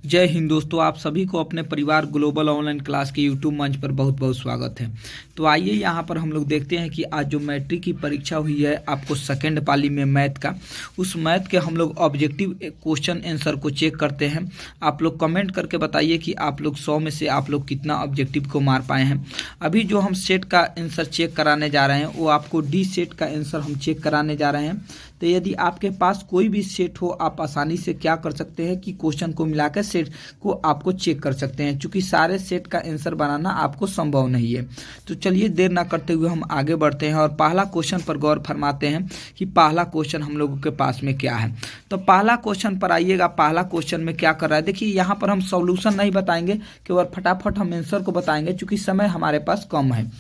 जय हिंद दोस्तों, आप सभी को अपने परिवार ग्लोबल ऑनलाइन क्लास के यूट्यूब मंच पर बहुत बहुत स्वागत है। तो आइए यहाँ पर हम लोग देखते हैं कि आज जो मैट्रिक की परीक्षा हुई है आपको सेकेंड पाली में मैथ का, उस मैथ के हम लोग ऑब्जेक्टिव क्वेश्चन आंसर को चेक करते हैं। आप लोग कमेंट करके बताइए कि आप लोग 100 में से आप लोग कितना ऑब्जेक्टिव को मार पाए हैं। अभी जो हम सेट का आंसर चेक कराने जा रहे हैं वो आपको डी सेट का आंसर हम चेक कराने जा रहे हैं। तो यदि आपके पास कोई भी सेट हो, आप आसानी से क्या कर सकते हैं कि क्वेश्चन को मिलाकर सेट को आपको चेक कर सकते हैं, क्योंकि सारे सेट का आंसर बनाना आपको संभव नहीं है। तो चलिए देर ना करते हुए हम आगे बढ़ते हैं और पहला क्वेश्चन पर गौर फरमाते हैं कि पहला क्वेश्चन हम लोगों के पास में क्या है। तो पहला क्वेश्चन पर आइएगा। पहला क्वेश्चन में क्या कर रहा है, देखिए यहाँ पर हम सॉल्यूशन नहीं बताएंगे, केवल फटाफट हम आंसर को बताएंगे क्योंकि समय हमारे पास कम है।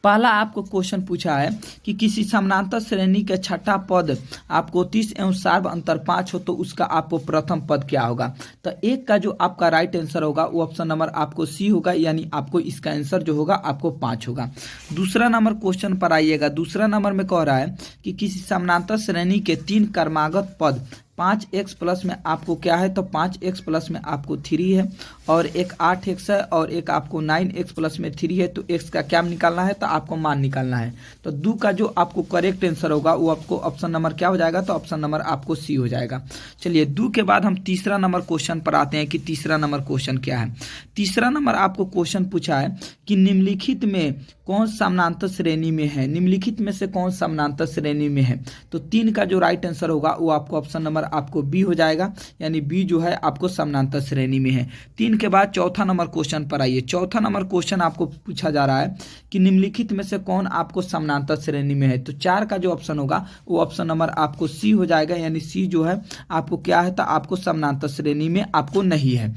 पहला आपको क्वेश्चन पूछा है कि किसी समानांतर श्रेणी के छठा पद आपको 30 एवं सार्व अंतर 5 हो तो उसका आपको प्रथम पद क्या होगा। तो एक का जो आपका राइट आंसर होगा वो ऑप्शन नंबर आपको सी होगा, यानी आपको इसका आंसर जो होगा आपको 5 होगा। दूसरा नंबर क्वेश्चन पर आइएगा। दूसरा नंबर में कह रहा है कि किसी समानांतर श्रेणी के 3 क्रमागत पद 5x प्लस में आपको क्या है, तो 5x प्लस में आपको 3 है और एक 8x है और एक आपको 9x प्लस में 3 है। तो x का क्या निकालना है, तो आपको मान निकालना है। तो दो का जो आपको करेक्ट आंसर होगा वो आपको ऑप्शन नंबर क्या हो जाएगा, तो ऑप्शन नंबर आपको सी हो जाएगा। चलिए दो के बाद हम तीसरा नंबर क्वेश्चन पर आते हैं कि तीसरा नंबर क्वेश्चन क्या है। तीसरा नंबर आपको क्वेश्चन पूछा है कि निम्नलिखित में कौन समानांतर श्रेणी में है, निम्नलिखित में से कौन समानांतर श्रेणी में है। तो 3 का जो राइट आंसर होगा वो आपको ऑप्शन नंबर आपको बी हो जाएगा, यानी बी जो है आपको समानांतर श्रेणी में है। 3 के बाद चौथा नंबर क्वेश्चन पर आइए। चौथा नंबर क्वेश्चन आपको पूछा जा रहा है कि निम्नलिखित में से कौन आपको समानांतर श्रेणी में है। तो 4 का जो ऑप्शन होगा वो ऑप्शन नंबर आपको सी हो जाएगा, यानी सी जो है आपको क्या है, तो आपको समानांतर श्रेणी में आपको नहीं है।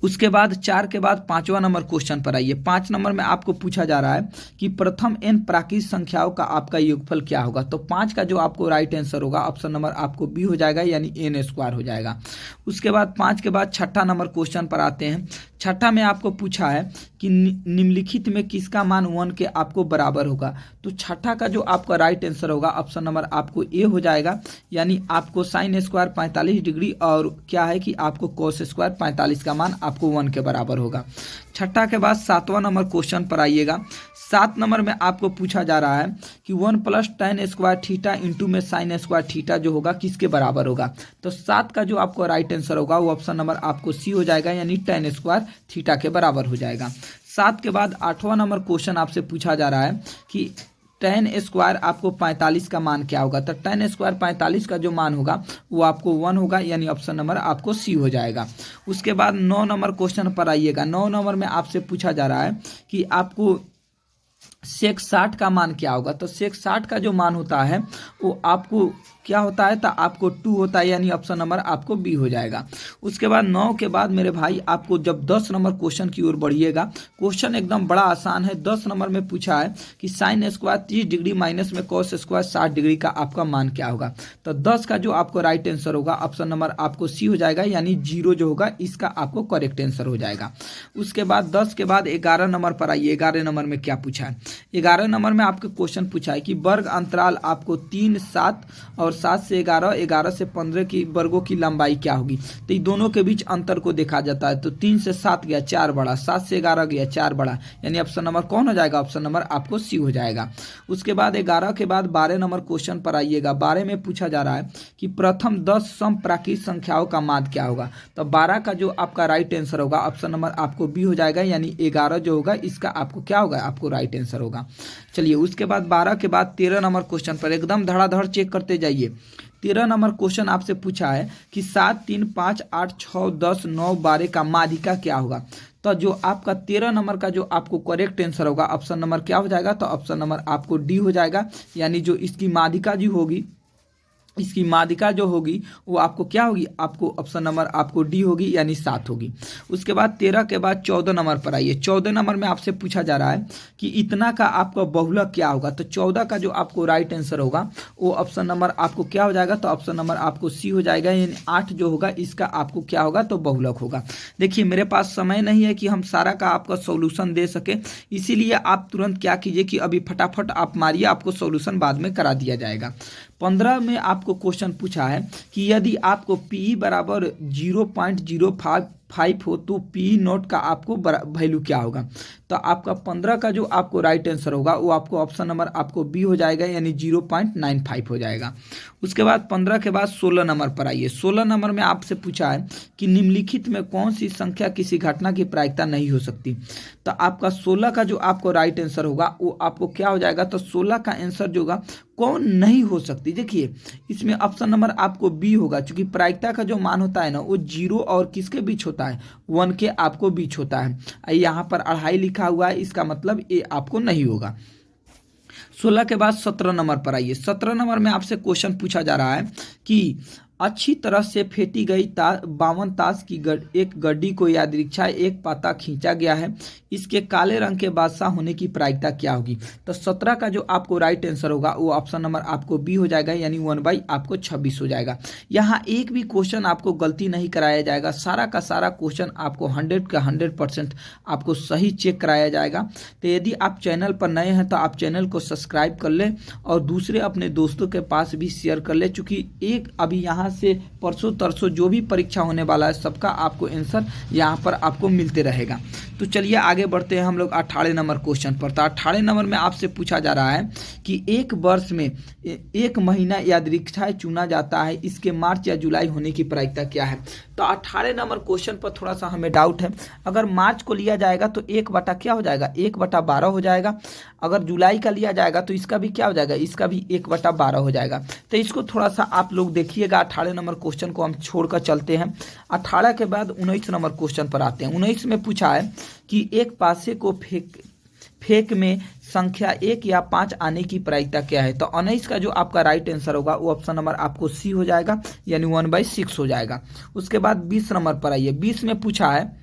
उसके बाद 4 के बाद पांचवा नंबर क्वेश्चन पर आइए। 5 नंबर में आपको पूछा जा रहा है कि प्रथम n प्राकृत संख्याओं का आपका योगफल क्या होगा। तो 5 का जो आपको राइट आंसर होगा ऑप्शन नंबर आपको बी हो जाएगा, यानी n स्क्वायर हो जाएगा। उसके बाद 5 के बाद छठा नंबर क्वेश्चन पर आते हैं। छठा में आपको पूछा है कि निम्नलिखित में किसका मान 1 के आपको बराबर होगा। तो छठा का जो आपका राइट आंसर होगा ऑप्शन नंबर आपको ए हो जाएगा, यानी आपको साइन स्क्वायर 45 डिग्री और क्या है कि आपको कोस स्क्वायर 45 का मान आपको 1 के बराबर होगा। छठा के बाद सातवां नंबर क्वेश्चन पर आइएगा। 7 नंबर में आपको पूछा जा रहा है कि 1 plus tan square theta into में साइन स्क्वायर थीटा जो होगा किसके बराबर होगा। तो 7 का जो आपको राइट आंसर होगा वो ऑप्शन नंबर आपको सी हो जाएगा, यानी tan स्क्वायर थीटा के बराबर हो जाएगा। 7 के बाद 8वां नंबर क्वेश्चन आपसे पूछा जा रहा है कि tan स्क्वायर आपको 45 का मान क्या होगा। तो tan स्क्वायर 45 का जो मान होगा वो आपको 1 होगा, यानी ऑप्शन नंबर आपको सी हो जाएगा। उसके बाद 9 नंबर क्वेश्चन पर आइएगा। 9 नंबर में आपसे पूछा जा रहा है कि आपको सेक 60 का मान क्या होगा। तो सेक 60 का जो मान होता है वो आपको क्या होता है, तो आपको 2 होता है, यानी ऑप्शन नंबर आपको बी हो जाएगा। उसके बाद 9 के बाद मेरे भाई आपको जब 10 नंबर क्वेश्चन की ओर बढ़िएगा, क्वेश्चन एकदम बड़ा आसान है। 10 नंबर में पूछा है कि साइन स्क्वायर 30 डिग्री माइनस में कॉस स्क्वायर 60 डिग्री का आपका मान क्या होगा। तो 10 का जो आपको राइट आंसर होगा ऑप्शन नंबर आपको सी हो जाएगा, यानी 0 जो होगा इसका आपको करेक्ट आंसर हो जाएगा। उसके बाद 10 के बाद 11 नंबर पर आइए। 11 नंबर में क्या पूछा है। 11 नंबर में आपको क्वेश्चन पूछा है कि वर्ग अंतराल आपको 3, 7 और 7 से 11, 11 से 15 की वर्गों की लंबाई क्या होगी। तो इन दोनों के बीच अंतर को देखा जाता है। तो 3 से 7 गया 4 बड़ा, 7 से 11 गया 4 बड़ा, यानी ऑप्शन नंबर कौन हो जाएगा, ऑप्शन नंबर आपको सी हो जाएगा। उसके बाद 11 के बाद 12 नंबर क्वेश्चन पर आइएगा। 12 में पूछा जा रहा है कि प्रथम 10 सम प्राकृत संख्याओं का मान क्या होगा। तो 12 का जो आपका राइट आंसर होगा ऑप्शन नंबर आपको बी हो जाएगा, यानी 11 जो होगा इसका आपको क्या होगा, आपको राइट आंसर होगा। चलिए उसके बाद 12 के बाद 13 नंबर क्वेश्चन पर एकदम धड़ाधड़ चेक करते जाइए। 13 नंबर क्वेश्चन आपसे पूछा है कि 7, 3, 5, 8, 6, 10, 9, 12 का माध्यिका क्या होगा। तो जो आपका 13 नंबर का जो आपको करेक्ट आंसर होगा ऑप्शन नंबर क्या हो जाएगा, तो ऑप्शन नंबर आपको डी हो जाएगा, यानी जो इसकी माध्यिका जी होगी, इसकी माध्यिका जो होगी वो आपको क्या होगी, आपको ऑप्शन नंबर आपको डी होगी, यानी 7 होगी। उसके बाद 13 के बाद 14 नंबर पर आइए। 14 नंबर में आपसे पूछा जा रहा है कि इतना का आपका बहुलक क्या होगा। तो 14 का जो आपको राइट आंसर होगा वो ऑप्शन नंबर आपको क्या हो जाएगा, तो ऑप्शन नंबर आपको सी हो जाएगा, यानी 8 जो होगा इसका आपको क्या होगा, तो बहुलक होगा। देखिए मेरे पास समय नहीं है कि हम सारा का आपका सॉल्यूशन दे सके, इसीलिए आप तुरंत क्या कीजिए कि अभी फटाफट आप मारिए, आपको सॉल्यूशन बाद में करा दिया जाएगा। 15 में आपको क्वेश्चन पूछा है कि यदि आपको पी बराबर 0.055 हो तो पी नोट का आपको वैल्यू क्या होगा। तो आपका 15 का जो आपको राइट आंसर होगा वो आपको ऑप्शन नंबर आपको बी हो जाएगा, यानी 0.95 हो जाएगा। उसके बाद 15 के बाद 16 नंबर पर आइए। 16 नंबर में आपसे पूछा है कि निम्नलिखित में कौन सी संख्या किसी घटना की प्रायिकता नहीं हो सकती। तो आपका 16 का जो आपको राइट आंसर होगा वो आपको क्या हो जाएगा। तो 16 का आंसर जो होगा कौन नहीं हो सकती, देखिए इसमें ऑप्शन नंबर आपको बी होगा, क्योंकि प्रायिकता का जो मान होता है ना वो 0 और किसके बीच होता है, 1 के आपको बीच होता है। यहाँ पर 2.5 लिखा हुआ है, इसका मतलब ये आपको नहीं होगा। 16 के बाद 17 नंबर पर आइए। 17 नंबर में आपसे क्वेश्चन पूछा जा रहा है कि अच्छी तरह से फेंटी गई 52 ताश की एक गड्डी को यादृच्छा एक पाता खींचा गया है, इसके काले रंग के बादशाह होने की प्रायिकता क्या होगी। तो 17 का जो आपको राइट आंसर होगा वो ऑप्शन नंबर आपको बी हो जाएगा, यानी 1 आपको 26 हो जाएगा। यहाँ एक भी क्वेश्चन आपको गलती नहीं कराया जाएगा, सारा का सारा क्वेश्चन आपको 100 का 100% आपको सही चेक कराया जाएगा। तो यदि आप चैनल पर नए हैं तो आप चैनल को सब्सक्राइब कर लें और दूसरे अपने दोस्तों के पास भी शेयर कर लें, चूँकि एक अभी यहाँ से परसों तरसों जो भी परीक्षा होने वाला है सबका आपको आंसर यहाँ पर आपको मिलते रहेगा। तो चलिए आगे बढ़ते हैं हम लोग 18 नंबर क्वेश्चन पर। तो 18 नंबर में आपसे पूछा जा रहा है कि एक वर्ष में एक महीना यादृच्छा चुना जाता है, इसके मार्च या जुलाई होने की प्रायिकता क्या है। तो 18 नंबर क्वेश्चन पर थोड़ा सा हमें डाउट है। अगर मार्च को लिया जाएगा तो 1 क्या हो जाएगा, 1/12 हो जाएगा। अगर जुलाई का लिया जाएगा तो इसका भी क्या हो जाएगा, इसका भी 1/12 हो जाएगा। तो इसको थोड़ा सा आप लोग देखिएगा। 18 नंबर क्वेश्चन को हम छोड़कर चलते हैं। 18 के बाद 19 नंबर क्वेश्चन पर आते हैं। 19 में पूछा है कि एक पासे को फेंक में संख्या 1 या 5 आने की प्रायिकता क्या है। तो 19 का जो आपका राइट आंसर होगा वो ऑप्शन नंबर आपको सी हो जाएगा, यानी 1/6 हो जाएगा। उसके बाद 20 नंबर पर आइए। 20 में पूछा है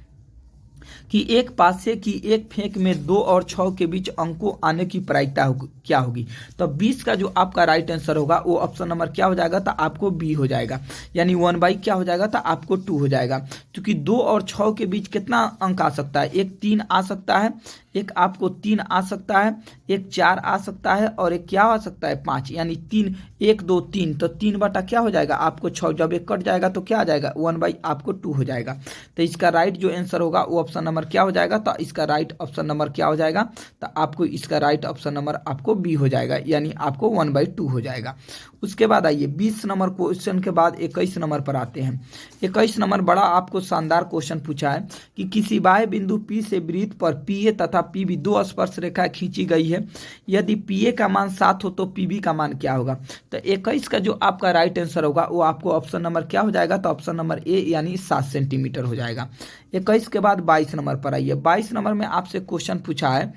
कि एक पासे की एक फेंक में 2 और 6 के बीच अंकों आने की प्रायिकता क्या होगी। तो 20 का जो आपका राइट आंसर होगा वो ऑप्शन नंबर क्या हो जाएगा, तो आपको बी हो जाएगा, यानी 1 क्या हो जाएगा, तो आपको 2 हो जाएगा। क्योंकि 2 और 6 के बीच कितना अंक आ सकता है, एक 3 आ सकता है, एक आपको 3 आ सकता है, एक 4 आ सकता है और एक क्या आ सकता है 5, यानी 3 1 2 3। तो 3 बटा क्या हो जाएगा आपको 6, जब एक कट जाएगा तो क्या आ जाएगा 1 आपको 2 हो जाएगा। तो इसका राइट जो आंसर होगा वो ऑप्शन नंबर क्या हो जाएगा, तो इसका राइट ऑप्शन नंबर क्या हो जाएगा, तो आपको इसका राइट ऑप्शन नंबर आपको बी हो जाएगा, यानी आपको 1/2 हो जाएगा। उसके बाद आइए 20 नंबर क्वेश्चन के बाद 21 नंबर पर आते हैं। 21 नंबर बड़ा आपको शानदार क्वेश्चन पूछा है कि किसी बाह्य बिंदु पी से वृत्त पर पीए तथा पीबी 2 स्पर्श रेखा खींची गई है, यदि पीए का मान 7 हो तो पीबी का मान क्या होगा। तो 21 का जो आपका राइट आंसर होगा वो आपको ऑप्शन नंबर क्या हो जाएगा, तो ऑप्शन नंबर ए यानी 7 सेंटीमीटर हो जाएगा। 21 के बाद 22 नंबर पर आइए। 22 नंबर में आपसे क्वेश्चन पूछा है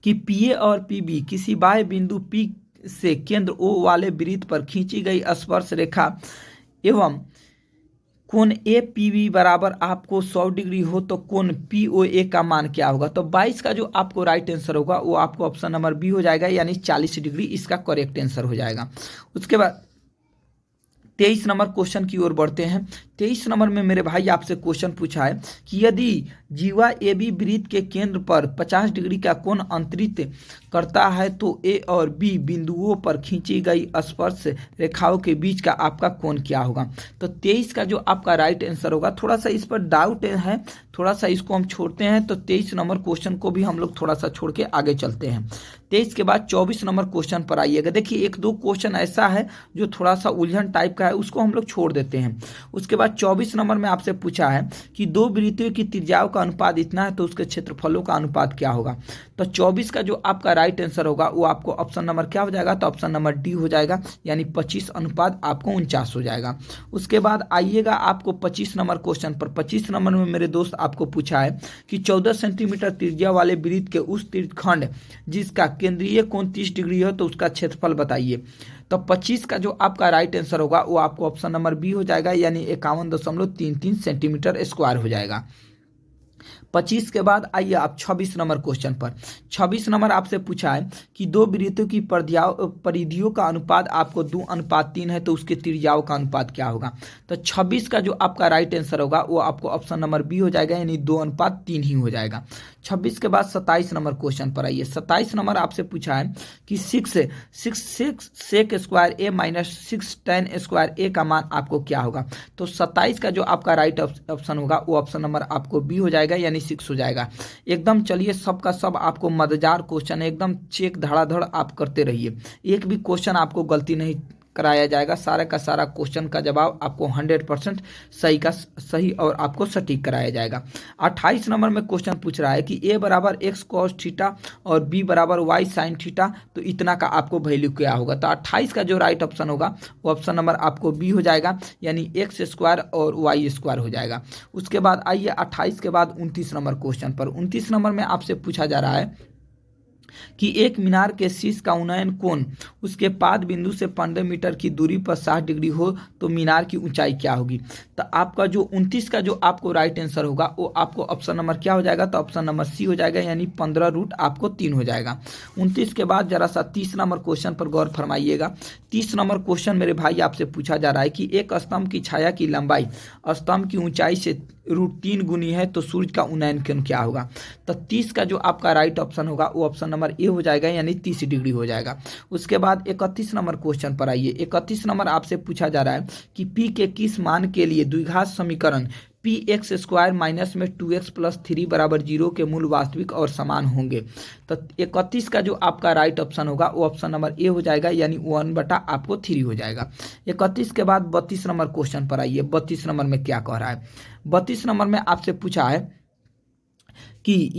कि पीए और पीबी किसी बाह्य बिंदु पी से केंद्र ओ वाले वृत्त पर खींची गई स्पर्श रेखा एवं कोण ए पी बी बराबर आपको 100 डिग्री हो तो कोण पी ओ ए का मान क्या होगा। तो 22 का जो आपको राइट आंसर होगा वो आपको ऑप्शन नंबर बी हो जाएगा, यानी 40 डिग्री इसका करेक्ट आंसर हो जाएगा। उसके बाद 23 नंबर क्वेश्चन की ओर बढ़ते हैं। 23 नंबर में मेरे भाई आपसे क्वेश्चन पूछा है कि यदि जीवा ए बी वृत्त के केंद्र पर 50 डिग्री का कोण अंतरित करता है तो ए और बी बिंदुओं पर खींची गई स्पर्श रेखाओं के बीच का आपका कोण क्या होगा। तो 23 का जो आपका राइट आंसर होगा, थोड़ा सा इस पर डाउट है, थोड़ा सा इसको हम छोड़ते हैं। तो 23 नंबर क्वेश्चन को भी हम लोग थोड़ा सा छोड़ के आगे चलते हैं। 23 के बाद 24 नंबर क्वेश्चन पर आइएगा। देखिए 1-2 क्वेश्चन ऐसा है जो थोड़ा सा उलझन टाइप का है, उसको हम लोग छोड़ देते हैं। उसके बाद 24 नंबर में आपसे पूछा है कि 2 वृत्तों की त्रिज्याओं का अनुपात इतना है तो उसके क्षेत्रफलों का अनुपात क्या होगा। तो 24 का जो आपका राइट आंसर होगा वो आपको ऑप्शन नंबर क्या हो जाएगा, तो ऑप्शन नंबर डी हो जाएगा, यानी 25 अनुपात आपको 49 हो जाएगा। उसके बाद आइएगा आपको 25 नंबर क्वेश्चन पर। 25 नंबर में मेरे दोस्त आपको पूछा है कि 14 सेंटीमीटर त्रिज्या वाले वृत्त के उस तीर्थखंड जिसका केंद्रीय कोण 30 डिग्री है तो उसका क्षेत्रफल बताइए। तो 25 का जो आपका राइट आंसर होगा वो आपको ऑप्शन नंबर बी हो जाएगा, यानी 51.33 सेंटीमीटर स्क्वायर हो जाएगा। 25 के बाद आइए आप 26 नंबर क्वेश्चन पर। 26 नंबर आपसे पूछा है कि दो वृत्तों की परिधियों का अनुपात आपको 2:3 है, तो उसके त्रिज्याओं का अनुपात क्या होगा। तो 26 का जो आपका राइट आंसर होगा वो आपको ऑप्शन नंबर बी हो जाएगा, यानी 2:3 ही हो जाएगा। 26 के बाद 27 नंबर क्वेश्चन पर आइए। 27 नंबर आपसे पूछा है कि 6 सेक स्क्वायर ए माइनस 6 tan स्क्वायर ए का मान आपको क्या होगा। तो 27 का जो आपका राइट ऑप्शन होगा वो ऑप्शन नंबर आपको बी हो जाएगा, यानी 6 हो जाएगा। एकदम चलिए सबका सब आपको मजेदार क्वेश्चन है, एकदम चेक धड़ाधड़ आप करते रहिए, एक भी क्वेश्चन आपको गलती नहीं कराया जाएगा। सारा का सारा क्वेश्चन का जवाब आपको 100% सही का सही और आपको सटीक कराया जाएगा। 28 नंबर में क्वेश्चन पूछ रहा है कि ए बराबर एक्स कॉस थीटा और बी बराबर वाई साइन थीटा, तो इतना का आपको वैल्यू क्या होगा। तो 28 का जो राइट ऑप्शन होगा वो ऑप्शन नंबर आपको बी हो जाएगा, यानी एक्स स्क्वायर और वाई स्क्वायर हो जाएगा। उसके बाद आइए 28 के बाद 29 नंबर क्वेश्चन पर। 29 नंबर में आपसे पूछा जा रहा है कि एक मीनार के शीर्ष का उन्नयन कोण उसके पाद बिंदु से 15 मीटर की दूरी पर 60 डिग्री हो तो मीनार की ऊंचाई क्या होगी। तो आपका जो 29 का जो आपको राइट आंसर होगा वो आपको ऑप्शन नंबर क्या हो जाएगा, तो ऑप्शन नंबर सी हो जाएगा, यानी 15√3 हो जाएगा। 29 के बाद जरा सा 30 नंबर क्वेश्चन पर गौर फरमाइएगा। 30 नंबर क्वेश्चन मेरे भाई आपसे पूछा जा रहा है कि एक स्तंभ की छाया की लंबाई स्तंभ की ऊंचाई से √3 गुनी है तो सूर्य का उन्नयन कोण क्या होगा। तो 30 का जो आपका राइट ऑप्शन होगा वो ऑप्शन नंबर ए हो जाएगा, यानी 30 डिग्री हो जाएगा। उसके बाद 31 नंबर क्वेश्चन पर आइए। 31 नंबर आपसे पूछा जा रहा है कि पी के किस मान के लिए द्विघात समीकरण पी एक्स स्क्वायर माइनस में 2x प्लस 3 बराबर 0 के मूल वास्तविक और समान होंगे। तो 31 का जो आपका राइट ऑप्शन होगा वो ऑप्शन नंबर ए हो जाएगा, यानी 1/3 हो जाएगा। 31 के बाद 32 नंबर क्वेश्चन पर आइए। 32 नंबर में क्या कह रहा है। 32 नंबर में आपसे पूछा है कि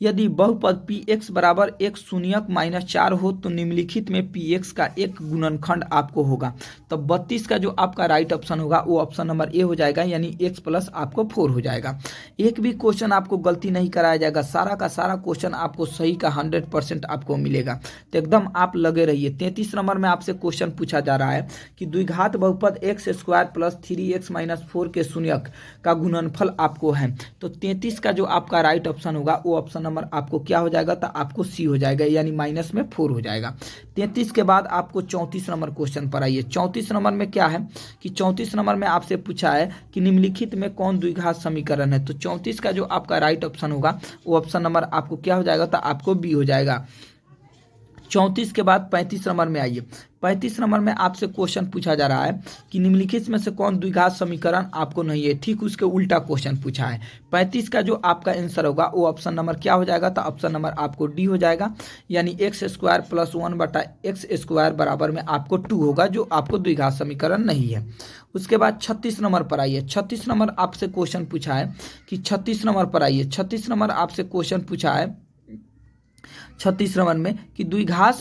यदि बहुपद पी एक्स बराबर एक शून्यक माइनस 4 हो तो निम्नलिखित में पी एक्स का एक गुणनखंड आपको होगा। तो 32 का जो आपका राइट ऑप्शन होगा वो ऑप्शन नंबर ए हो जाएगा, यानी x प्लस आपको 4 हो जाएगा। एक भी क्वेश्चन आपको गलती नहीं कराया जाएगा, सारा का सारा क्वेश्चन आपको सही का 100% आपको मिलेगा, तो एकदम आप लगे रहिए। 33 नंबर में आपसे क्वेश्चन पूछा जा रहा है कि द्विघात बहुपद x square plus 3x minus 4 के शून्यक का गुणनफल आपको है। तो 33 का जो आपका राइट ऑप्शन होगा वो ऑप्शन नंबर आपको क्या हो जाएगा, तो आपको सी हो जाएगा, यानी -4 हो जाएगा। 33 के बाद आपको 34 नंबर क्वेश्चन पर आइए। 34 नंबर में क्या है कि 34 नंबर में आपसे पूछा है कि निम्नलिखित में कौन द्विघात समीकरण है। तो 34 का जो आपका राइट ऑप्शन होगा वो ऑप्शन नंबर आपको क्या हो जाएगा, तो आपको बी हो जाएगा। 34 के बाद 35 नंबर में आइए। 35 नंबर में आपसे क्वेश्चन पूछा जा रहा है कि निम्नलिखित में से कौन द्विघात समीकरण आपको नहीं है। ठीक उसके उल्टा क्वेश्चन पूछा है। 35 का जो आपका आंसर होगा वो ऑप्शन नंबर क्या हो जाएगा, तो ऑप्शन नंबर आपको डी हो जाएगा, यानी x square plus 1/x square बराबर में आपको 2 होगा, जो आपको द्विघात समीकरण नहीं है। उसके बाद 36 नंबर पर आइए। 36 नंबर आपसे क्वेश्चन पूछा है कि 36 नंबर पर आइए। 36 नंबर आपसे क्वेश्चन पूछा है 36 नंबर में कि द्विघात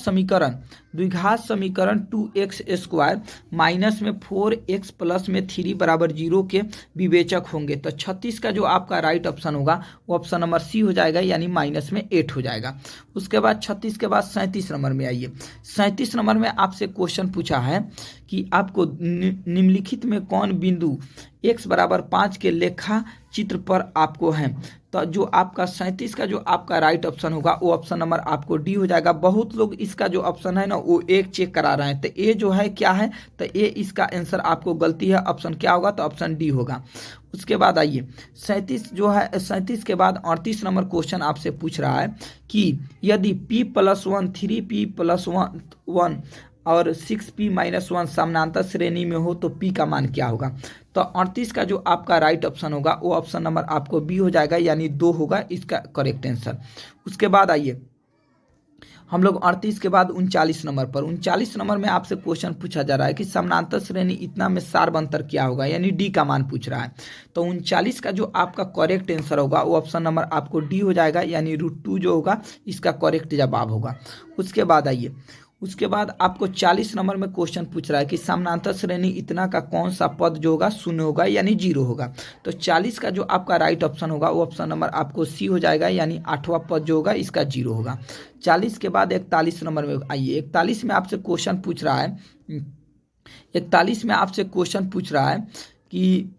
समीकरण 2x स्क्वायर माइनस में 4x प्लस में 3 बराबर 0 के विवेचक होंगे। तो 36 का जो आपका राइट ऑप्शन होगा वो ऑप्शन नंबर सी हो जाएगा, यानी -8 हो जाएगा। उसके बाद 36 के बाद 37 नंबर में आइए। 37 नंबर में आपसे क्वेश्चन पूछा है कि आपको निम्नलिखित में कौन बिंदु x बराबर 5 के लेखा चित्र पर आपको है। तो जो आपका 37 का जो आपका राइट ऑप्शन होगा वो ऑप्शन नंबर आपको डी हो जाएगा। बहुत लोग इसका जो ऑप्शन है ना वो एक चेक करा रहे हैं, तो ए जो है क्या है, तो ए इसका आंसर आपको गलती है, ऑप्शन क्या होगा, तो ऑप्शन डी होगा। उसके बाद आइए 37 जो है 37 के बाद 38 नंबर क्वेश्चन आपसे पूछ रहा है कि यदि p+1 3p+1 और 6p-1 समानांतर श्रेणी में हो तो p का मान क्या होगा। तो 38 का जो आपका राइट ऑप्शन होगा वो ऑप्शन नंबर आपको बी हो जाएगा, यानी 2 होगा इसका करेक्ट आंसर। उसके बाद आइए हम लोग 38 के बाद 39 नंबर पर। 39 नंबर में आपसे क्वेश्चन पूछा जा रहा है कि समानांतर श्रेणी इतना में सार्व अंतर क्या होगा, यानी डी का मान पूछ रहा है। तो 39 का जो आपका करेक्ट आंसर होगा वो ऑप्शन नंबर आपको डी हो जाएगा, यानी √2 जो होगा इसका करेक्ट जवाब होगा। उसके बाद आइए उसके बाद आपको 40 नंबर में क्वेश्चन पूछ रहा है कि समानांतर श्रेणी इतना का कौन सा पद जो होगा 0 होगा, यानी 0 होगा। तो 40 का जो आपका राइट ऑप्शन होगा वो ऑप्शन नंबर आपको सी हो जाएगा, यानी 8वां पद जो होगा इसका 0 होगा। 40 के बाद 41 नंबर में आइए। 41 में आपसे क्वेश्चन पूछ रहा है 41 में आपसे क्वेश्चन पूछ रहा है कि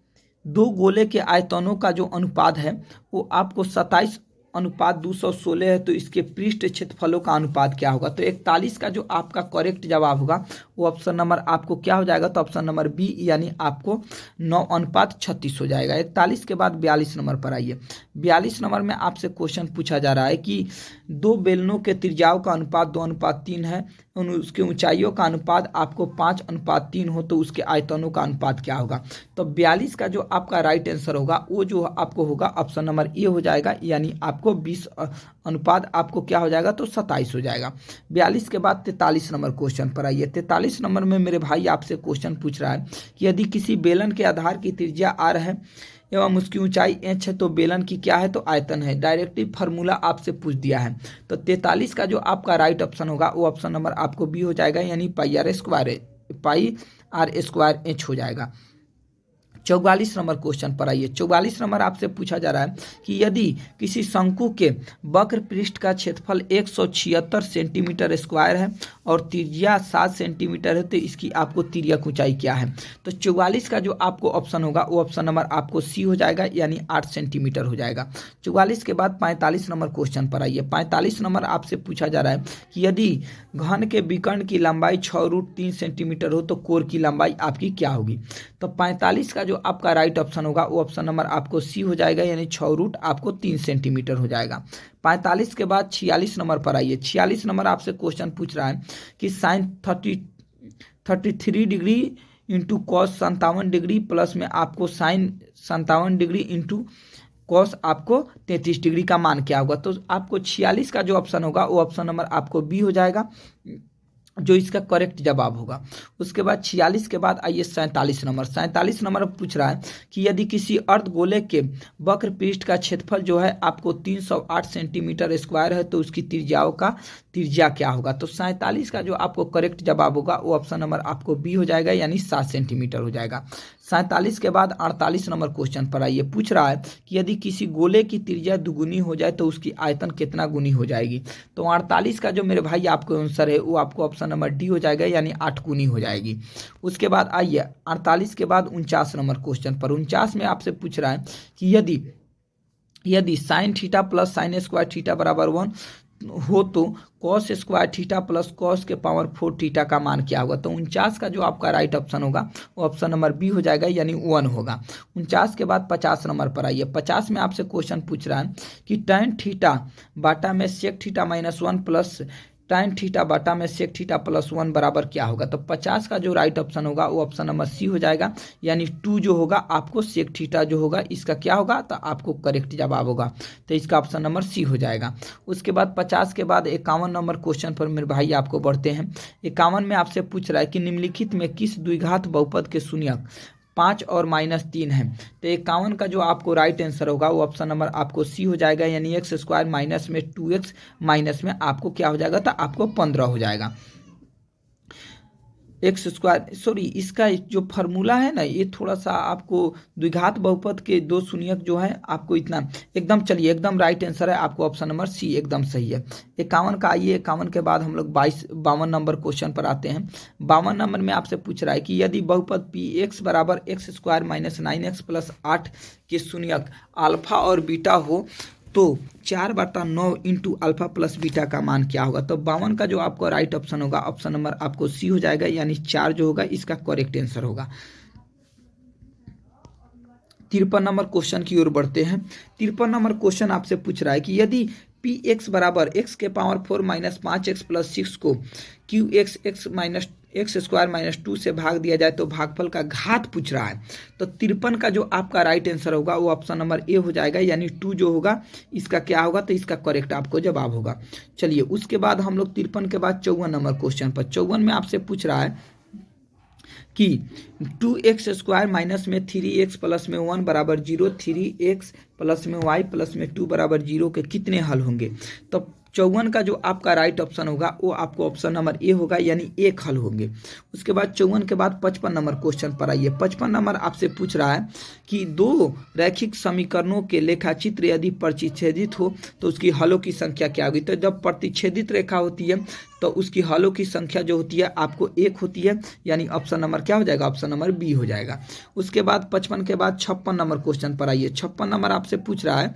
दो गोले के आयतनों का जो अनुपात है वो आपको 27:216 है, तो इसके पृष्ठ क्षेत्रफलों का अनुपात क्या होगा? तो 41 का जो आपका करेक्ट जवाब होगा वो ऑप्शन नंबर आपको क्या हो जाएगा? तो ऑप्शन नंबर बी यानी आपको 9:36 हो जाएगा। 41 के बाद 42 नंबर पर आइए। 42 नंबर में आपसे क्वेश्चन पूछा जा रहा है कि दो बेलनों के त्रिज्याओं का अनुपात 2:3 है, उसके ऊंचाइयों का अनुपात आपको 5:3 हो, तो उसके आयतनों का अनुपात क्या होगा? तो 42 का जो आपका राइट आंसर होगा वो जो आपको होगा ऑप्शन नंबर ए हो जाएगा, यानी आपको 20 अनुपात आपको क्या हो जाएगा? तो 27 हो जाएगा। 42 के बाद 43 नंबर क्वेश्चन पर आइए। 43 नंबर में मेरे भाई आपसे क्वेश्चन पूछ रहा है कि यदि किसी बेलन के आधार की त्रिज्या r है एवं उसकी ऊंचाई h है तो बेलन की क्या है? तो आयतन है। डायरेक्टिव फार्मूला आपसे पूछ दिया है। तो 43 का जो आपका राइट ऑप्शन होगा वो ऑप्शन नंबर आपको बी हो जाएगा, यानी πr² h हो जाएगा। 44 नंबर क्वेश्चन पर आइए। 44 नंबर आपसे पूछा जा रहा है कि यदि किसी शंकु के वक्र पृष्ठ का क्षेत्रफल 176 सेंटीमीटर स्क्वायर है और त्रिज्या 7 सेंटीमीटर है, तो इसकी आपको तिर्यक ऊंचाई क्या है? तो 44 का जो आपको ऑप्शन होगा वो ऑप्शन नंबर आपको सी हो जाएगा, यानी 8 सेंटीमीटर हो जाएगा। 44 के बाद 45 नंबर क्वेश्चन पर आइए। 45 नंबर आपसे पूछा जा रहा है कि यदि घन के विकर्ण की लंबाई 6√3 सेंटीमीटर हो तो कोर की लंबाई आपकी क्या होगी? तो 45 का जो आपका राइट ऑप्शन होगा वो ऑप्शन नंबर आपको सी हो जाएगा, यानी 6 आपको 3 सेंटीमीटर हो जाएगा। 45 के बाद 46 नंबर पर आइए। 46 नंबर आपसे क्वेश्चन पूछ रहा है कि sine 33 degree into cos 57 degree plus में आपको साइन 57 डिग्री इंटू कॉस आपको 33 डिग्री का मान क्या होगा? तो आपको 46 का जो ऑप्शन होगा वो ऑप्शन नंबर आपको बी हो जाएगा, जो इसका करेक्ट जवाब होगा। उसके बाद 46 के बाद आइए 47 नंबर। 47 नंबर पूछ रहा है कि यदि किसी अर्धगोले के वक्र पृष्ठ का क्षेत्रफल जो है आपको 308 सेंटीमीटर स्क्वायर है, तो उसकी त्रिज्याओं का त्रिज्या क्या होगा? तो 47 का जो आपको करेक्ट जवाब होगा वो ऑप्शन नंबर आपको बी हो जाएगा, यानी 7 सेंटीमीटर हो जाएगा। 47 के बाद 48 नंबर क्वेश्चन पर आइए। पूछ रहा है कि यदि किसी गोले की त्रिज्या दुगुनी हो जाए तो उसकी आयतन कितना गुनी हो जाएगी? तो 48 का जो मेरे भाई आपको आंसर है वो आपको ऑप्शन नंबर डी हो जाएगा, यानी 8 गुनी हो जाएगी। उसके बाद आइए 48 के बाद 49 नंबर क्वेश्चन पर। 49 में आपसे पूछ रहा है कि यदि sine theta plus sine square theta बराबर 1 हो तो cos square theta plus cos के पावर 4 थीटा का मान क्या होगा? तो 49 का जो आपका राइट ऑप्शन होगा वो ऑप्शन नंबर बी हो जाएगा, यानी 1 होगा। 49 के बाद 50 नंबर पर आइए। 50 में आपसे क्वेश्चन पूछ रहा है कि tan थीटा बाटा में sec theta -1 plus tan theta बाटा में सेक थीटा प्लस 1 बराबर क्या होगा? तो 50 का जो राइट ऑप्शन होगा वो ऑप्शन नंबर सी हो जाएगा, यानी 2 जो होगा आपको सेक थीटा जो होगा इसका क्या होगा? तो आपको करेक्ट जवाब होगा, तो इसका ऑप्शन नंबर सी हो जाएगा। उसके बाद 50 के बाद 51 नंबर क्वेश्चन पर मेरे भाई आपको बढ़ते हैं। 51 में आपसे पूछ रहा है कि निम्नलिखित में किस द्विघात बहुपद के शून्यक 5 और -3 है? तो 51 का जो आपको राइट आंसर होगा वो ऑप्शन नंबर आपको सी हो जाएगा, यानी x² माइनस में 2x माइनस में आपको क्या हो जाएगा? तो आपको 15 हो जाएगा। इसका जो फार्मूला है ना, ये थोड़ा सा आपको द्विघात बहुपद के दो शून्यक जो है आपको इतना एकदम चलिए एकदम राइट आंसर है, आपको ऑप्शन नंबर सी एकदम सही है। 51 का आइए। 51 के बाद हम लोग 52 नंबर क्वेश्चन पर आते हैं। 52 नंबर में आपसे पूछ रहा है कि यदि बहुपद पी एक्स बराबर x² माइनस 9x प्लस 8 के शून्यक अल्फा और बीटा हो तो 4/9 इंटू अल्फा प्लस बीटा का मान क्या होगा? तो 52 का जो आपको राइट ऑप्शन होगा ऑप्शन नंबर आपको सी हो जाएगा, यानी 4 जो होगा इसका करेक्ट आंसर होगा। 53 नंबर क्वेश्चन की ओर बढ़ते हैं। 53 नंबर क्वेश्चन आपसे पूछ रहा है कि यदि पी एक्स बराबर एक्स के पावर 4 माइनस 5x प्लस 6 को Q x x minus x² minus 2 से भाग दिया जाए तो भागफल का घात पूछ रहा है। तो 53 का जो आपका राइट आंसर होगा वो ऑप्शन नंबर ए हो जाएगा, यानी 2 जो होगा इसका क्या होगा? तो इसका करेक्ट आपको जवाब होगा। चलिए उसके बाद हम लोग 53 के बाद 54 नंबर क्वेश्चन पर। 54 में आपसे पूछ रहा है कि 2x² माइनस में 3x प्लस में 1 बराबर 0, 3x प्लस में y प्लस में 2 बराबर 0 के कितने हल होंगे? तो 54 का जो आपका राइट ऑप्शन होगा वो आपको ऑप्शन नंबर ए होगा, यानी एक हल होंगे। उसके बाद 54 के बाद 55 नंबर क्वेश्चन पर आइए। 55 नंबर आपसे पूछ रहा है कि दो रैखिक समीकरणों के लेखाचित्र यदि प्रतिच्छेदित हो तो उसकी हलों की संख्या क्या होगी। तो जब प्रतिच्छेदित रेखा होती है तो उसकी हलों की संख्या जो होती है आपको एक होती है, यानी ऑप्शन नंबर क्या हो जाएगा, ऑप्शन नंबर बी हो जाएगा। उसके बाद 55 के बाद 56 नंबर क्वेश्चन पर आइए। 56 नंबर आपसे पूछ रहा है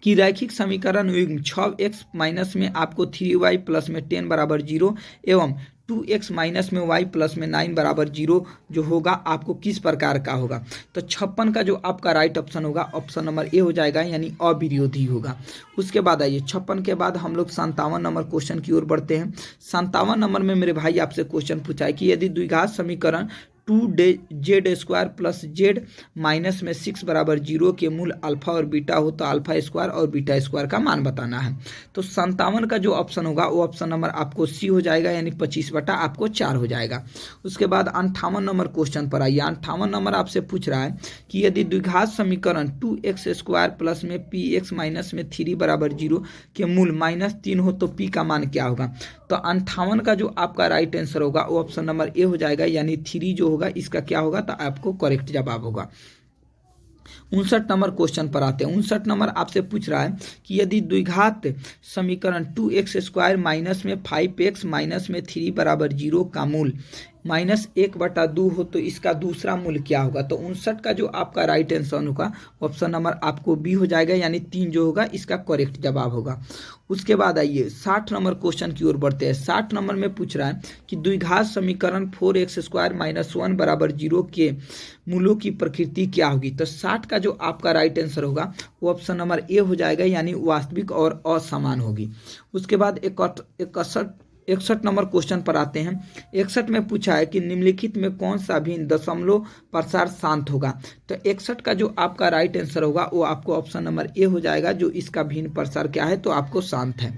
कि रैखिक समीकरण युग्म 6x माइनस में आपको 3y प्लस में 10 बराबर 0 एवं 2x माइनस में y प्लस में 9 बराबर 0 जो होगा आपको किस प्रकार का होगा। तो 56 का जो आपका राइट ऑप्शन होगा ऑप्शन नंबर ए हो जाएगा, यानी अविरोधी होगा। उसके बाद आइए 56 के बाद हम लोग 57 नंबर क्वेश्चन की ओर बढ़ते हैं। 57 नंबर में मेरे भाई आपसे क्वेश्चन पूछा है कि यदि द्विघात समीकरण 2z² प्लस z माइनस में 6 बराबर 0 के मूल अल्फा और बीटा हो तो अल्फा स्क्वायर और बीटा स्क्वायर का मान बताना है। तो 57 का जो ऑप्शन होगा वो ऑप्शन नंबर आपको सी हो जाएगा, यानी 25 बटा आपको 4 हो जाएगा। उसके बाद 58 नंबर क्वेश्चन पर आइए। 58 नंबर आपसे पूछ रहा है कि यदि द्विघात समीकरण 2x² प्लस में px माइनस में 3 बराबर 0 के मूल -3 हो तो p का मान क्या होगा। तो 58 का जो आपका राइट आंसर होगा वो ऑप्शन नंबर ए हो जाएगा, यानी 3 जो होगा इसका क्या होगा, तो आपको करेक्ट जवाब होगा। 59 नंबर क्वेश्चन पर आते हैं। 59 नंबर आपसे पूछ रहा है कि यदि द्विघात समीकरण 2x² माइनस में 5x माइनस में 3 बराबर 0 का मूल -1/2 हो तो इसका दूसरा मूल क्या होगा। तो 59 का जो आपका राइट आंसर होगा ऑप्शन नंबर आपको बी हो जाएगा, यानी 3 जो होगा इसका करेक्ट जवाब होगा। उसके बाद आइए 60 नंबर क्वेश्चन की ओर बढ़ते हैं। 60 नंबर में पूछ रहा है कि द्विघात समीकरण 4x² माइनस 1 बराबर 0 के मूलों की प्रकृति क्या होगी। तो 60 का जो आपका राइट आंसर होगा वो ऑप्शन नंबर ए हो जाएगा, यानी वास्तविक और असमान होगी। उसके बाद 61 नंबर क्वेश्चन पर आते हैं। 61 में पूछा है कि निम्नलिखित में कौन सा भिन्न दशमलव प्रसार शांत होगा। तो 61 का जो आपका राइट आंसर होगा वो आपको ऑप्शन नंबर ए हो जाएगा, जो इसका भिन्न प्रसार क्या है, तो आपको शांत है।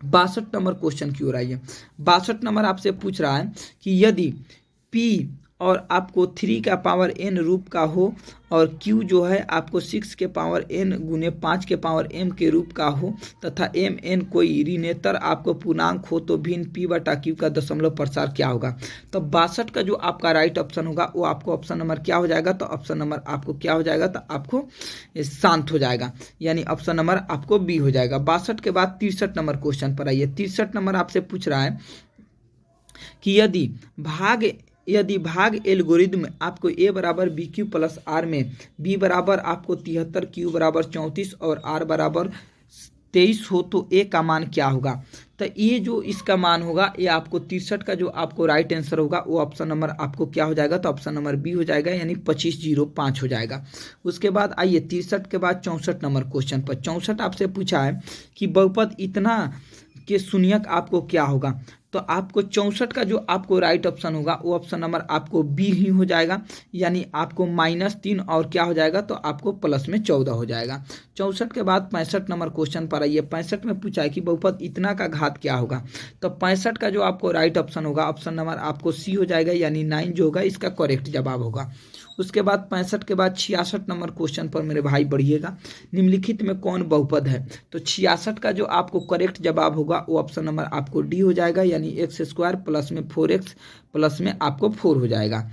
62 नंबर क्वेश्चन की ओर आइए। 62 नंबर आपसे पूछ रहा है कि यदि p और आपको 3 का पावर n रूप का हो और q जो है आपको 6 के पावर n गुने 5 के पावर m के रूप का हो तथा mn कोई ऋणेतर आपको पूर्णांक हो तो भिन्न p बटा q का दशमलव प्रसार क्या होगा। तो 62 का जो आपका राइट ऑप्शन होगा वो आपको ऑप्शन नंबर क्या हो जाएगा, तो ऑप्शन नंबर आपको क्या हो जाएगा, तो आपको शांत हो जाएगा, यानी ऑप्शन नंबर आपको बी हो जाएगा। 62 के बाद 63 नंबर क्वेश्चन पर आइए। 63 नंबर आपसे पूछ रहा है कि यदि भाग एल्गोरिदम आपको a बराबर बी क्यू प्लस आर में b बराबर आपको 73 q बराबर 34 और r बराबर 23 हो तो a का मान क्या होगा। तो ये जो इसका मान होगा ये आपको 63 का जो आपको राइट आंसर होगा वो ऑप्शन नंबर आपको क्या हो जाएगा, तो ऑप्शन नंबर बी हो जाएगा, यानी 2505 हो जाएगा। उसके बाद आइए 63 के बाद 64 नंबर क्वेश्चन पर। 64 आपसे पूछा है कि बहुपद इतना के शून्यक आपको क्या होगा। तो आपको 64 का जो आपको राइट ऑप्शन होगा वो ऑप्शन नंबर आपको बी ही हो जाएगा, यानी आपको -3 और क्या हो जाएगा, तो आपको प्लस में 14 हो जाएगा। 64 के बाद 65 नंबर क्वेश्चन पर आइए। 65 में पूछा है कि बहुपद इतना का घात क्या होगा। तो 65 का जो आपको राइट ऑप्शन होगा ऑप्शन नंबर आपको सी हो जाएगा, यानी 9 जो होगा इसका करेक्ट जवाब होगा। उसके बाद 65 के बाद 66 नंबर क्वेश्चन पर मेरे भाई बढ़िएगा। निम्नलिखित में कौन बहुपद है। तो 66 का जो आपको करेक्ट जवाब होगा वो ऑप्शन नंबर आपको डी हो जाएगा, यानी x² प्लस में 4x प्लस में आपको 4 हो जाएगा।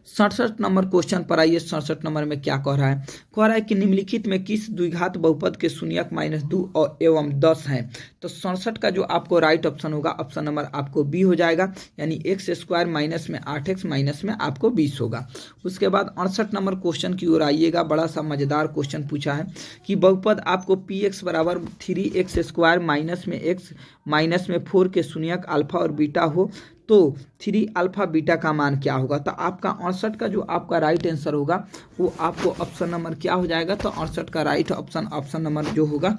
67 नंबर क्वेश्चन पर आइए। 67 नंबर में क्या कह रहा है कि निम्नलिखित में किस द्विघात बहुपद के शून्यक -2 और एवं 10 है। तो 67 का जो आपको राइट ऑप्शन होगा ऑप्शन नंबर आपको बी हो जाएगा, यानी x² माइनस में 8x माइनस में आपको 20 होगा। उसके बाद 68 नंबर क्वेश्चन की ओर आइएगा। बड़ा सा मजेदार क्वेश्चन पूछा है कि बहुपद आपको px बराबर 3x² माइनस में x माइनस में 4 के शून्यक अल्फा और बीटा हो तो 3 अल्फा बीटा का मान क्या होगा। तो आपका 68 का जो आपका राइट आंसर होगा वो आपको ऑप्शन नंबर क्या हो जाएगा, तो 68 का राइट ऑप्शन नंबर जो होगा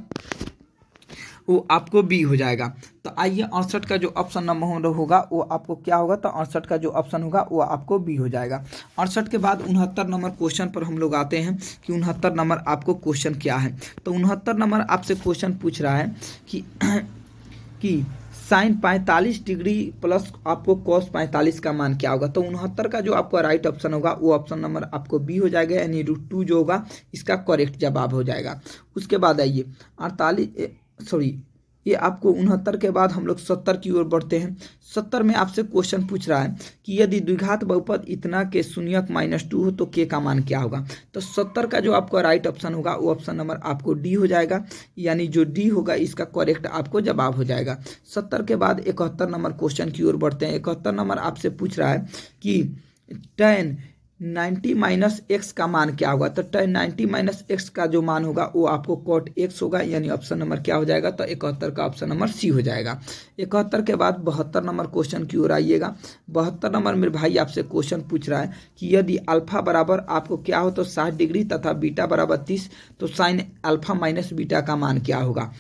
वो आपको बी हो जाएगा। तो आइए 68 का जो ऑप्शन नंबर होगा वो आपको क्या होगा, तो 68 का जो ऑप्शन होगा वो आपको बी हो जाएगा। 68 के बाद 69 नंबर क्वेश्चन पर हम लोग आते हैं कि 69 नंबर आपको क्वेश्चन क्या है। तो 69 नंबर आपसे क्वेश्चन पूछ रहा है कि साइन 45 डिग्री प्लस आपको कॉस 45 का मान क्या होगा। तो 69 का जो आपका राइट ऑप्शन होगा वो ऑप्शन नंबर आपको बी हो जाएगा, यानी √2 जो होगा इसका करेक्ट जवाब हो जाएगा। उसके बाद आइए 48 ये आपको 69 के बाद हम लोग 70 की ओर बढ़ते हैं। 70 में आपसे क्वेश्चन पूछ रहा है कि यदि द्विघात बहुपद इतना के शून्यक -2 हो तो के का मान क्या होगा। तो 70 का जो आपका राइट ऑप्शन होगा वो ऑप्शन नंबर आपको डी हो जाएगा, यानी जो डी होगा इसका करेक्ट आपको जवाब हो जाएगा। 70 के बाद 71 नंबर क्वेश्चन की ओर बढ़ते हैं। 71 नंबर आपसे पूछ रहा है कि tan 90 - x का मान क्या होगा। तो tan 90 - x का जो मान होगा वो आपको cot x होगा, यानी ऑप्शन नंबर क्या हो जाएगा। तो 71 का ऑप्शन नंबर सी हो जाएगा। 71 के बाद 72 नंबर क्वेश्चन की ओर आइएगा। 72 नंबर मेरे भाई आपसे क्वेश्चन पूछ रहा है कि यदि अल्फा बराबर आपको क्या हो तो 60 डिग्री तथा बीटा बराबर 30 तो साइन अल्फा माइनस बीटा का मान क्या होगा।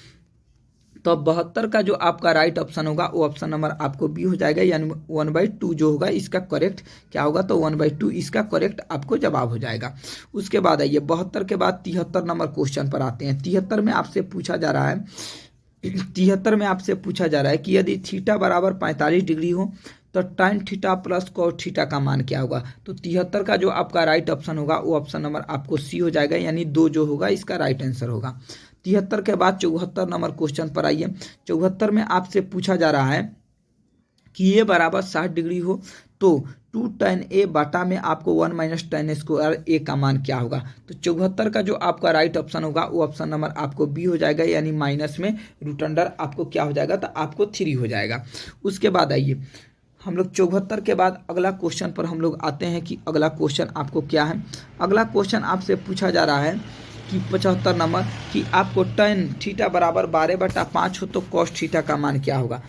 तो 72 का जो आपका राइट ऑप्शन होगा वो ऑप्शन नंबर आपको बी हो जाएगा, यानी 1/2 जो होगा इसका करेक्ट क्या होगा। तो 1/2 इसका करेक्ट आपको जवाब हो जाएगा। उसके बाद आइए 72 के बाद 73 नंबर क्वेश्चन पर आते हैं। 73 में आपसे पूछा जा रहा है 73 में आपसे पूछा जा रहा है कि यदि थीटा बराबर 45 डिग्री हो तो tan theta plus cos theta का मान क्या होगा। तो 73 का जो आपका राइट ऑप्शन होगा वो ऑप्शन नंबर आपको सी हो जाएगा, यानी 2 जो होगा इसका राइट आंसर होगा। 73 के बाद 74 नंबर क्वेश्चन पर आइए। 74 में आपसे पूछा जा रहा है कि ए बराबर 60 डिग्री हो तो 2 tan a बटा में आपको 1 - tan स्क्वायर ए का मान क्या होगा। तो 74 का जो आपका राइट ऑप्शन होगा वो ऑप्शन नंबर आपको बी हो जाएगा, यानी माइनस में √ आपको क्या हो जाएगा। तो आपको 3 हो जाएगा। उसके बाद आइए हम लोग 74 के बाद अगला क्वेश्चन पर हम लोग आते हैं कि अगला क्वेश्चन आपको क्या है। अगला क्वेश्चन आपसे पूछा जा रहा है कि 75 नंबर कि आपको tan थीटा बराबर 12/5 हो तो cos थीटा का मान क्या होगा।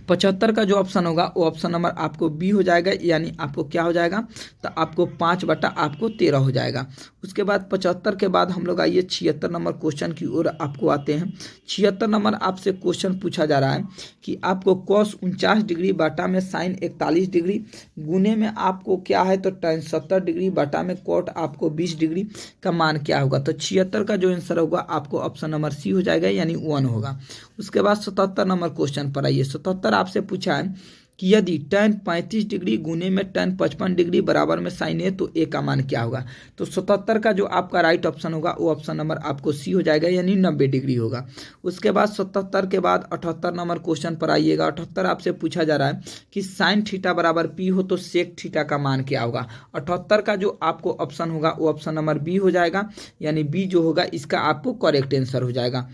75 का जो ऑप्शन होगा वो ऑप्शन नंबर आपको बी हो जाएगा, यानी आपको क्या हो जाएगा। तो आपको 5/13 हो जाएगा। उसके बाद 75 के बाद हम लोग आइए 76 नंबर क्वेश्चन की ओर आपको आते हैं। 76 नंबर आपसे क्वेश्चन पूछा जा रहा है कि आपको cos 49 डिग्री बटा में sin 41 डिग्री गुने में आपको क्या है तो tan 70 डिग्री बटा में cot आपको 20 डिग्री का मान क्या होगा। तो 76 का जो आंसर होगा आपको ऑप्शन नंबर सी हो जाएगा, यानी 1 होगा। उसके बाद 77 नंबर क्वेश्चन पर आइए। 77 आपसे पूछा है कि यदि tan 35 डिग्री गुने में tan 55 डिग्री बराबर में sin a तो a का मान क्या होगा। तो 77 का जो आपका राइट ऑप्शन होगा वो ऑप्शन नंबर आपको सी हो जाएगा, यानी 90 डिग्री होगा। उसके बाद 77 के बाद 78 नंबर क्वेश्चन पर आइएगा। 78 आपसे पूछा जा रहा है कि sin थीटा बराबर p हो तो sec थीटा का मान क्या होगा। 78 का जो आपको ऑप्शन होगा वो ऑप्शन नंबर बी हो जाएगा, यानी बी जो होगा इसका आपको करेक्ट आंसर हो जाएगा।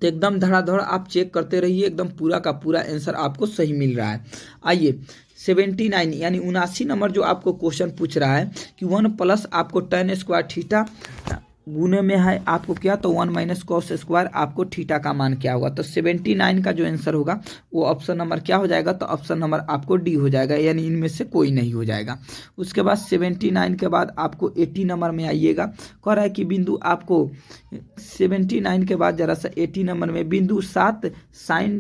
तो एकदम धड़ाधड़ आप चेक करते रहिए, एकदम पूरा का पूरा आंसर आपको सही मिल रहा है। आइए 79 यानी 79 नंबर जो आपको क्वेश्चन पूछ रहा है कि 1 प्लस आपको tan स्क्वायर थीटा गुने में है आपको क्या तो 1 - cos स्क्वायर आपको थीटा का मान क्या होगा। तो 79 का जो आंसर होगा वो ऑप्शन नंबर क्या हो जाएगा। तो ऑप्शन नंबर आपको डी हो जाएगा, यानी इनमें से कोई नहीं हो जाएगा। उसके बाद 79 के बाद आपको 80 नंबर में आइएगा। कह रहा है कि बिंदु आपको 79 के बाद जरा सा 80 नंबर में बिंदु 7 sin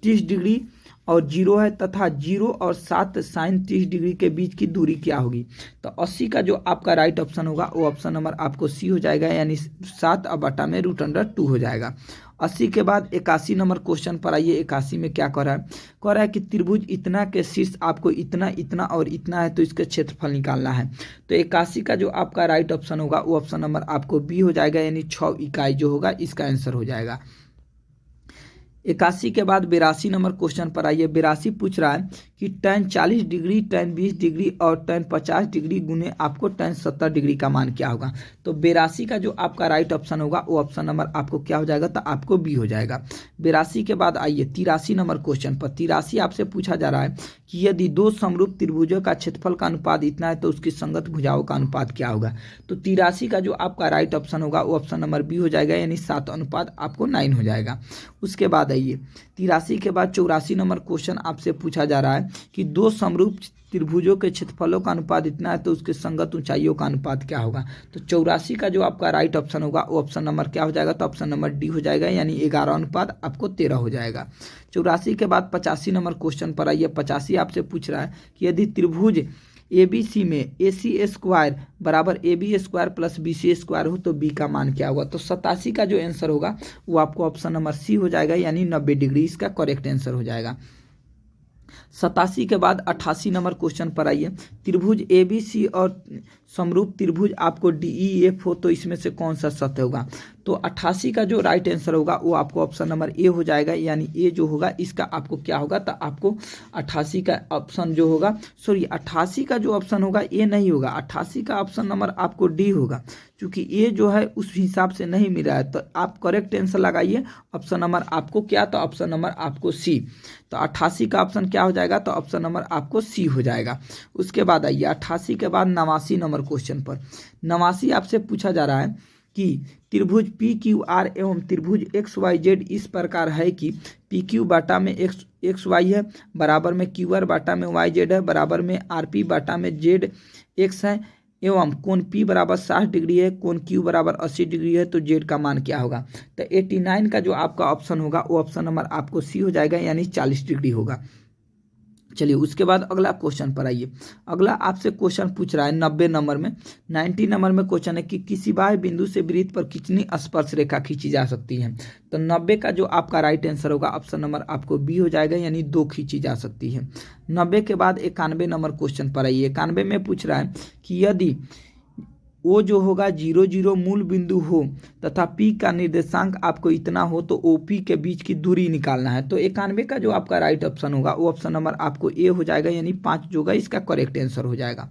30 डिग्री और 0 है तथा 0 और 7 sin 30 डिग्री के बीच की दूरी क्या होगी। तो 80 का जो आपका राइट ऑप्शन होगा वो ऑप्शन नंबर आपको सी हो जाएगा, यानी 7 बटा में √2 हो जाएगा। 80 के बाद 81 नंबर क्वेश्चन पर आइए। 81 में क्या कह रहा है, कह रहा है कि त्रिभुज इतना के शीर्ष आपको इतना इतना और इतना है तो इसका क्षेत्रफल निकालना है। तो 81 का जो आपका राइट ऑप्शन होगा वो ऑप्शन नंबर आपको बी हो जाएगा, यानी 6 इकाई जो होगा इसका आंसर हो जाएगा। 81 के बाद 82 नंबर क्वेश्चन पर आइए। 82 पूछ रहा है कि tan 40 डिग्री tan 20 डिग्री और tan 50 डिग्री गुने आपको tan 70 डिग्री का मान क्या होगा। तो 82 का जो आपका राइट ऑप्शन होगा वो ऑप्शन नंबर आपको क्या हो जाएगा। तो आपको बी हो जाएगा। 82 के बाद आइए 83 नंबर क्वेश्चन पर। 83 आपसे पूछा जा रहा है कि यदि दो समरूप त्रिभुजों का क्षेत्रफल का अनुपात इतना है तो उसकी संगत भुजाओं का अनुपात क्या होगा। तो 83 का जो आपका राइट ऑप्शन होगा वो ऑप्शन नंबर बी हो जाएगा, यानी 7 अनुपात आपको 9 हो जाएगा। उसके बाद आइए 83 के बाद 84 नंबर क्वेश्चन आपसे पूछा जा रहा है कि दो समरूप त्रिभुजों के क्षेत्रफलों का अनुपात इतना है तो उसके संगत ऊंचाइयों का अनुपात क्या होगा। तो 84 का जो आपका राइट ऑप्शन होगा वो ऑप्शन नंबर क्या हो जाएगा। तो ऑप्शन नंबर डी हो जाएगा, यानी 11 अनुपात आपको 13 हो जाएगा। 84 के बाद 85 नंबर क्वेश्चन पर आइए। 85 आपसे पूछ रहा है कि यदि त्रिभुज ए बी सी में ए सी स्क्वायर बराबर A B square plus B C square हो तो बी का मान क्या होगा। तो 87 का जो आंसर होगा वो आपको ऑप्शन नंबर सी हो जाएगा, यानी 90 डिग्री इसका करेक्ट आंसर हो जाएगा। 87 के बाद 88 नंबर क्वेश्चन पर आइए। त्रिभुज ए बी सी और समरूप त्रिभुज आपको डी ई एफ हो तो इसमें से कौन सा सत्य होगा। तो 88 का जो राइट आंसर होगा वो आपको ऑप्शन नंबर ए हो जाएगा, यानी ए जो होगा इसका आपको क्या होगा, तो आपको 88 का ऑप्शन जो होगा, सॉरी 88 का जो ऑप्शन होगा ए नहीं होगा, 88 का ऑप्शन नंबर आपको डी होगा, क्योंकि ए जो है उस हिसाब से नहीं मिला है। तो आप करेक्ट आंसर लगाइए ऑप्शन नंबर आपको क्या, तो ऑप्शन नंबर आपको सी। तो 88 का ऑप्शन क्या हो जाएगा, तो ऑप्शन नंबर आपको सी हो जाएगा। उसके बाद आइए 88 के बाद 89 नंबर क्वेश्चन पर। 89 आपसे पूछा जा रहा है कि त्रिभुज पी क्यू आर एवं त्रिभुज एक्स वाई जेड इस प्रकार है कि पी क्यू बाटा में एक्स वाई है, बराबर में क्यू आर बाटा में वाई जेड है, बराबर में आर पी बाटा में जेड एक्स है, एवं कोण पी बराबर 60 डिग्री है, कोण क्यू बराबर 80 डिग्री है, तो जेड का मान क्या होगा। तो 89 का जो आपका ऑप्शन होगा वो ऑप्शन नंबर आपको सी हो जाएगा, यानी 40 डिग्री होगा। चलिए उसके बाद अगला क्वेश्चन पर आइए। अगला आपसे क्वेश्चन पूछ रहा है 90 नंबर में। 90 नंबर में क्वेश्चन है कि किसी बाह्य बिंदु से वृत्त पर कितनी स्पर्श रेखा खींची जा सकती है। तो 90 का जो आपका राइट आंसर होगा ऑप्शन नंबर आपको बी हो जाएगा, यानी 2 खींची जा सकती है। 90 के बाद 91 नंबर क्वेश्चन पर आइए। 91 में पूछ रहा है कि यदि वो जो होगा 0 0 मूल बिंदु हो तथा P का निर्देशांक आपको इतना हो तो OP के बीच की दूरी निकालना है। तो 91 का जो आपका राइट ऑप्शन होगा वो ऑप्शन नंबर आपको ए हो जाएगा, यानी 5 जो होगा इसका करेक्ट आंसर हो जाएगा।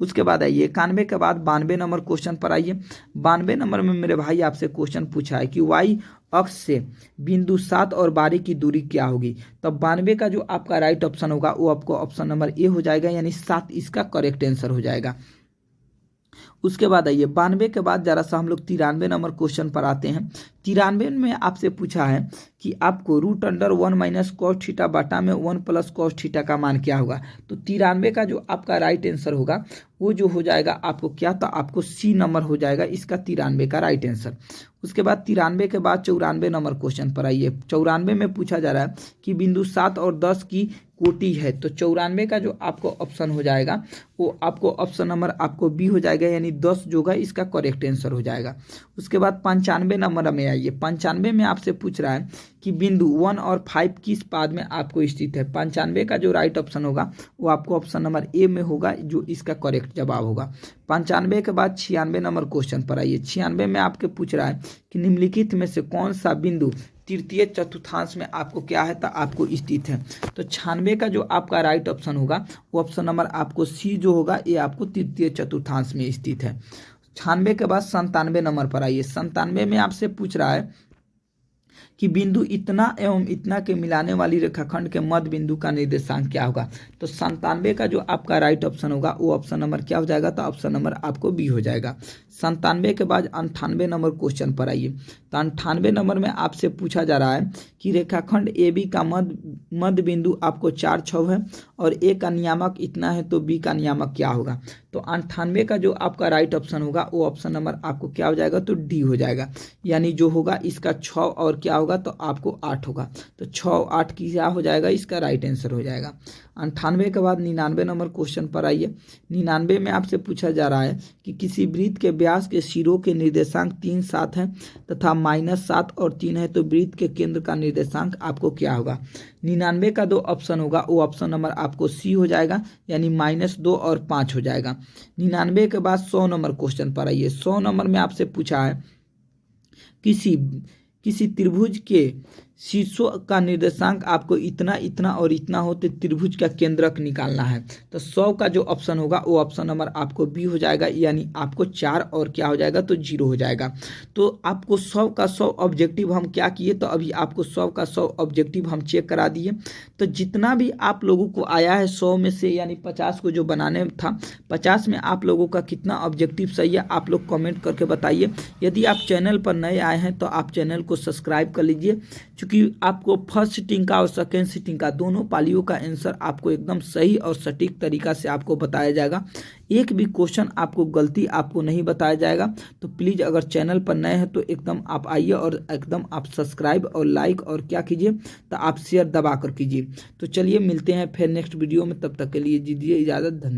उसके बाद आइए 91 के बाद 92 नंबर क्वेश्चन पर आइए। 92 नंबर में मेरे भाई आपसे क्वेश्चन पूछा है कि वाई अक्ष से बिंदु 7 और 12 की दूरी क्या होगी। तो 92 का जो आपका राइट ऑप्शन होगा वो आपको ऑप्शन नंबर ए हो जाएगा, यानी 7 इसका करेक्ट आंसर हो जाएगा। उसके बाद आइए 92 के बाद जरा सा हम लोग 93 नंबर क्वेश्चन पर आते हैं। 93 में आपसे पूछा है कि आपको √1 माइनस कॉस थीटा बाटा में 1 प्लस कॉस थीटा का मान क्या होगा। तो 93 का जो आपका राइट आंसर होगा वो जो हो जाएगा आपको क्या, तो आपको सी नंबर हो जाएगा इसका 93 का राइट आंसर। उसके बाद 93 के बाद 94 नंबर क्वेश्चन पर आइए। 94 में पूछा जा रहा है कि बिंदु 7 और 10 की कोटि है। तो 94 का जो आपको ऑप्शन हो जाएगा वो आपको ऑप्शन नंबर आपको बी हो जाएगा, यानी 10 जो होगा इसका करेक्ट आंसर हो जाएगा। उसके बाद 95 नंबर में आइए। 95 में आपसे पूछ रहा है कि बिंदु 1 और 5 किस पाद में आपको स्थित है। 95 का जो राइट ऑप्शन होगा वो आपको ऑप्शन नंबर ए में होगा, जो इसका करेक्ट जवाब होगा। 95 के बाद 96 नंबर क्वेश्चन पर आइए। 96 में आपके पूछ रहा है कि निम्नलिखित में से कौन सा बिंदु तृतीय चतुर्थांश में आपको क्या है, तो आपको स्थित है। तो 96 का जो आपका राइट ऑप्शन होगा वो ऑप्शन नंबर आपको सी जो होगा ये आपको तृतीय चतुर्थांश में स्थित है। 96 के बाद 97 नंबर पर आइए। 97 में आपसे पूछ रहा है कि बिंदु इतना एवं इतना के मिलाने वाली रेखाखंड के मध्य बिंदु का निर्देशांक क्या होगा। तो 97 का जो आपका राइट ऑप्शन होगा वो ऑप्शन नंबर क्या हो जाएगा, तो ऑप्शन नंबर आपको बी हो जाएगा। 97 के बाद 98 नंबर क्वेश्चन पर आइए। तो 98 नंबर में आपसे पूछा जा रहा है कि रेखाखंड ए बी का मध्य बिंदु आपको 4 6 है और ए का नियामक इतना है, तो बी का नियामक क्या होगा। तो 98 का जो आपका राइट ऑप्शन होगा वो ऑप्शन नंबर आपको क्या हो जाएगा, तो डी हो जाएगा, यानी जो होगा इसका 6 और क्या होगा, तो आपको 8 होगा। तो 6 8 की क्या हो जाएगा, इसका राइट आंसर हो जाएगा। 98 के बाद 99 नंबर क्वेश्चन पर आइए। 99 में आपसे पूछा जा रहा है कि किसी वृत्त के व्यास के सिरों के निर्देशांक 3 7 है तथा -7 और 3 है, तो वृत्त के केंद्र का निर्देशांक आपको क्या होगा। 99 का जो ऑप्शन होगा वो ऑप्शन नंबर आपको सी हो जाएगा, यानी -2 और 5 हो जाएगा। 99 के बाद 100 नंबर क्वेश्चन पर आइए। 100 नंबर में आपसे पूछा है किसी त्रिभुज के शीर्षों का निर्देशांक आपको इतना इतना और इतना हो तो त्रिभुज का केंद्रक निकालना है। तो 100 का जो ऑप्शन होगा वो ऑप्शन नंबर आपको बी हो जाएगा, यानी आपको 4 और क्या हो जाएगा, तो 0 हो जाएगा। तो आपको 100 का 100 ऑब्जेक्टिव हम क्या किए, तो अभी आपको 100 का 100 ऑब्जेक्टिव हम चेक करा दिए। तो जितना भी आप लोगों को आया है 100 में से, यानी 50 को जो बनाने था, 50 में आप लोगों का कितना ऑब्जेक्टिव सही है आप लोग कमेंट करके बताइए। यदि आप चैनल पर नए आए हैं तो आप चैनल को सब्सक्राइब कर लीजिए, क्योंकि आपको फर्स्ट सिटिंग का और सेकेंड सिटिंग का दोनों पालियों का आंसर आपको एकदम सही और सटीक तरीका से आपको बताया जाएगा। एक भी क्वेश्चन आपको गलती आपको नहीं बताया जाएगा। तो प्लीज़ अगर चैनल पर नए हैं तो एकदम आप आइए और एकदम आप सब्सक्राइब और लाइक और क्या कीजिए, तो आप शेयर दबा कर कीजिए। तो चलिए मिलते हैं फिर नेक्स्ट वीडियो में, तब तक के लिए दीजिए इजाज़त। धन्यवाद।